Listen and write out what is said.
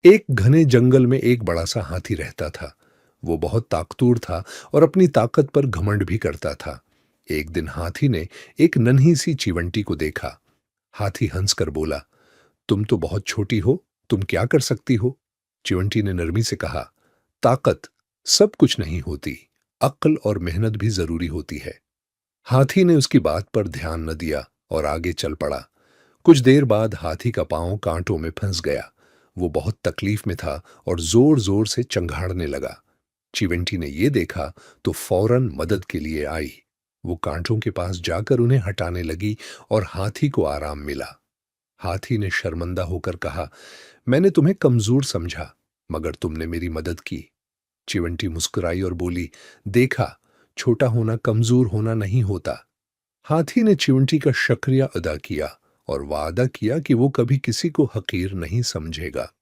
एक घने जंगल में एक बड़ा सा हाथी रहता था। वो बहुत ताकतवर था और अपनी ताकत पर घमंड भी करता था। एक दिन हाथी ने एक नन्ही सी चिवंटी को देखा। हाथी हंसकर बोला, तुम तो बहुत छोटी हो, तुम क्या कर सकती हो? चिवंटी ने नरमी से कहा, ताकत सब कुछ नहीं होती, अक्ल और मेहनत भी जरूरी होती है। हाथी ने उसकी बात पर ध्यान न दिया और आगे चल पड़ा। कुछ देर बाद हाथी का पांव कांटों में फंस गया। वो बहुत तकलीफ में था और जोर जोर से चंघाड़ने लगा। चिवंटी ने ये देखा तो फौरन मदद के लिए आई। वो कांटों के पास जाकर उन्हें हटाने लगी और हाथी को आराम मिला। हाथी ने शर्मिंदा होकर कहा, मैंने तुम्हें कमजोर समझा, मगर तुमने मेरी मदद की। चिवंटी मुस्कुराई और बोली, देखा, छोटा होना कमजोर होना नहीं होता। हाथी ने चिवंटी का शुक्रिया अदा किया और वादा किया कि वो कभी किसी को हकीर नहीं समझेगा।